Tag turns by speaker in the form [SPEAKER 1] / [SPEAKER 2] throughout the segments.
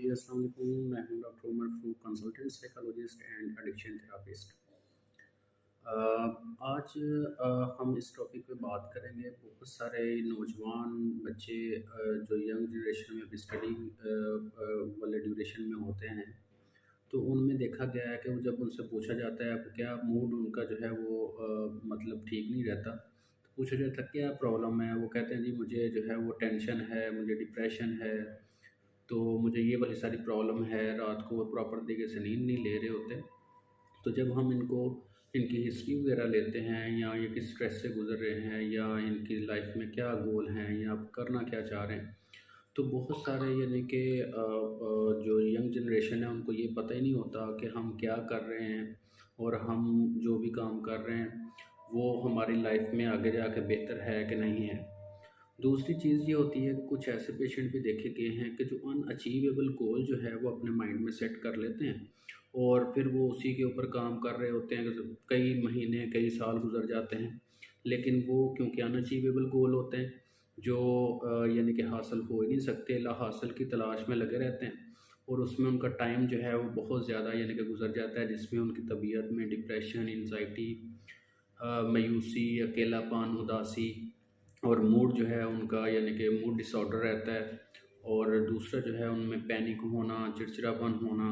[SPEAKER 1] जी, अस्सलाम वालेकुम। मैं हूँ doctor Umar Farooq, consultant psychologist and addiction therapist. आज हम इस टॉपिक पे बात करेंगे। बहुत सारे नौजवान बच्चे जो यंग जनरेशन में भी स्टडी वाले ड्यूरेशन में होते हैं, तो उनमें देखा गया है कि वो जब उनसे पूछा जाता है अब क्या मूड उनका जो है वो मतलब ठीक नहीं रहता। तो पूछा जाता है क्या प्रॉब्लम है, वो कहते हैं जी मुझे जो है वो टेंशन है, मुझे डिप्रेशन है, तो मुझे ये वाली सारी प्रॉब्लम है। रात को वो प्रॉपर तरीके से नींद नहीं ले रहे होते। तो जब हम इनकी हिस्ट्री वगैरह लेते हैं या ये किस स्ट्रेस से गुजर रहे हैं या इनकी लाइफ में क्या गोल हैं या आप करना क्या चाह रहे हैं, तो बहुत सारे यानी कि जो यंग जनरेशन है उनको ये पता ही नहीं होता कि हम क्या कर रहे हैं और हम जो भी काम कर रहे हैं वो हमारी लाइफ में आगे जाके बेहतर है कि नहीं है। दूसरी चीज़ ये होती है कि कुछ ऐसे पेशेंट भी देखे गए हैं कि जो अनअचीवेबल गोल जो है वो अपने माइंड में सेट कर लेते हैं और फिर वो उसी के ऊपर काम कर रहे होते हैं। कई महीने कई साल गुजर जाते हैं, लेकिन वो क्योंकि अनअचीवेबल गोल होते हैं जो यानी कि हासिल हो ही नहीं सकते, ला हासिल की तलाश में लगे रहते हैं और उसमें उनका टाइम जो है वो बहुत ज़्यादा यानी कि गुजर जाता है, जिसमें उनकी तबीयत में डिप्रेशन, एंजाइटी, मायूसी, अकेलापन, उदासी और मूड जो है उनका यानी कि मूड डिसऑर्डर रहता है। और दूसरा जो है उनमें पैनिक होना, चिड़चिड़ापन होना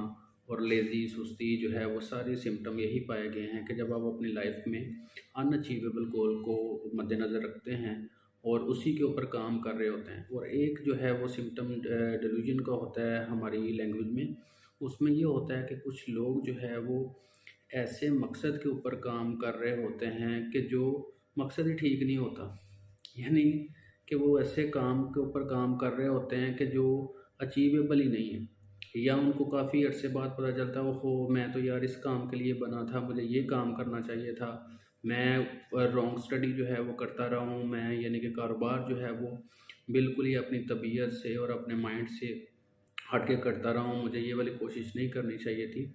[SPEAKER 1] और लेज़ी, सुस्ती जो है वो सारे सिम्पटम यही पाए गए हैं कि जब आप अपनी लाइफ में अनअचीवेबल गोल को मद्देनज़र रखते हैं और उसी के ऊपर काम कर रहे होते हैं। और एक जो है वो सिम्पटम डेल्यूजन का होता है हमारी लैंग्वेज में। उसमें ये होता है कि कुछ लोग जो है वो ऐसे मकसद के ऊपर काम कर रहे होते हैं कि जो मकसद ही ठीक नहीं होता। यानी कि वो ऐसे काम के ऊपर काम कर रहे होते हैं कि जो अचीवेबल ही नहीं है, या उनको काफ़ी अरसे बाद पता चलता है ओहो मैं तो यार इस काम के लिए बना था, मुझे ये काम करना चाहिए था, मैं रॉन्ग स्टडी जो है वो करता रहा हूँ, मैं यानी कि कारोबार जो है वो बिल्कुल ही अपनी तबीयत से और अपने माइंड से हट के करता रहा हूँ, मुझे ये वाली कोशिश नहीं करनी चाहिए थी।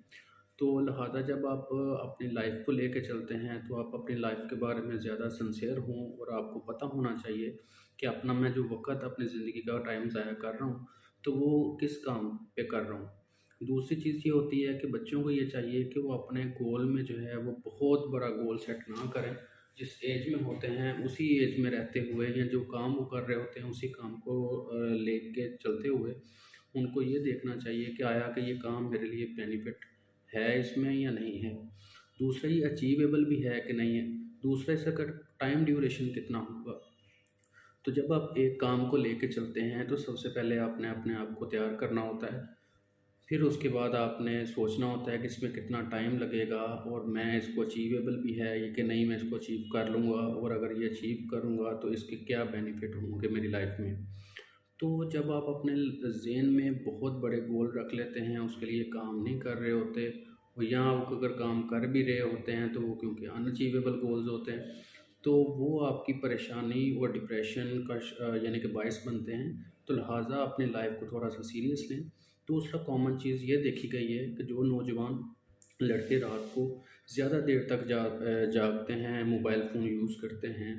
[SPEAKER 1] तो लिहाजा जब आप अपनी लाइफ को लेके चलते हैं तो आप अपनी लाइफ के बारे में ज़्यादा सिंसियर हों और आपको पता होना चाहिए कि अपना मैं जो वक़्त अपनी ज़िंदगी का टाइम ज़ाया कर रहा हूँ, तो वो किस काम पे कर रहा हूँ। दूसरी चीज़ ये होती है कि बच्चों को ये चाहिए कि वो अपने गोल में जो है वो बहुत बड़ा गोल सेट ना करें। जिस एज में होते हैं उसी एज में रहते हुए या जो काम वो कर रहे होते हैं उसी काम को लेके चलते हुए उनको ये देखना चाहिए कि आया कि ये काम मेरे लिए बेनिफिट है इसमें या नहीं है। दूसरा ये अचीवेबल भी है कि नहीं है। दूसरा इसका टाइम ड्यूरेशन कितना होगा। तो जब आप एक काम को लेके चलते हैं तो सबसे पहले आपने अपने आप को तैयार करना होता है। फिर उसके बाद आपने सोचना होता है कि इसमें कितना टाइम लगेगा और मैं इसको अचीवेबल भी है ये कि नहीं, मैं इसको अचीव कर लूँगा और अगर ये अचीव करूँगा तो इसके क्या बेनिफिट होंगे मेरी लाइफ में। तो जब आप अपने ज़हन में बहुत बड़े गोल रख लेते हैं, उसके लिए काम नहीं कर रहे होते और या आप अगर काम कर भी रहे होते हैं तो वो क्योंकि अनअचीवेबल गोल्स होते हैं, तो वो आपकी परेशानी और डिप्रेशन का यानी कि बायस बनते हैं। तो लिहाजा अपनी लाइफ को थोड़ा सा सीरियस लें। दूसरा कॉमन चीज़ ये देखी गई है कि जो नौजवान लड़के रात को ज़्यादा देर तक जागते हैं, मोबाइल फ़ोन यूज़ करते हैं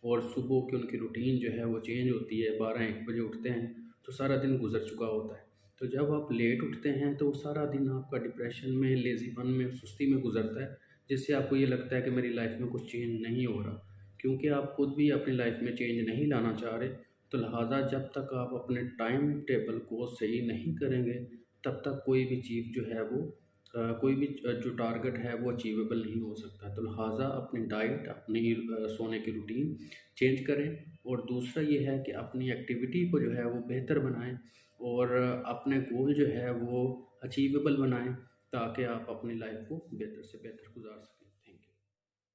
[SPEAKER 1] और सुबह की उनकी रूटीन जो है वो चेंज होती है, 12-1 बजे उठते हैं, तो सारा दिन गुज़र चुका होता है। तो जब आप लेट उठते हैं तो सारा दिन आपका डिप्रेशन में, लेज़ीपन में, सुस्ती में गुज़रता है, जिससे आपको ये लगता है कि मेरी लाइफ में कुछ चेंज नहीं हो रहा। क्योंकि आप खुद भी अपनी लाइफ में चेंज नहीं लाना चाह रहे, तो लिहाजा जब तक आप अपने टाइम टेबल को सही नहीं करेंगे, तब तक कोई भी चीज़ जो है वो कोई भी जो टारगेट है वो अचीवेबल नहीं हो सकता। तो लिहाजा अपनी डाइट, अपनी सोने की रूटीन चेंज करें। और दूसरा ये है कि अपनी एक्टिविटी को जो है वो बेहतर बनाएँ और अपने गोल जो है वो अचीवेबल बनाएँ, ताकि आप अपनी लाइफ को बेहतर से बेहतर गुजार सकें।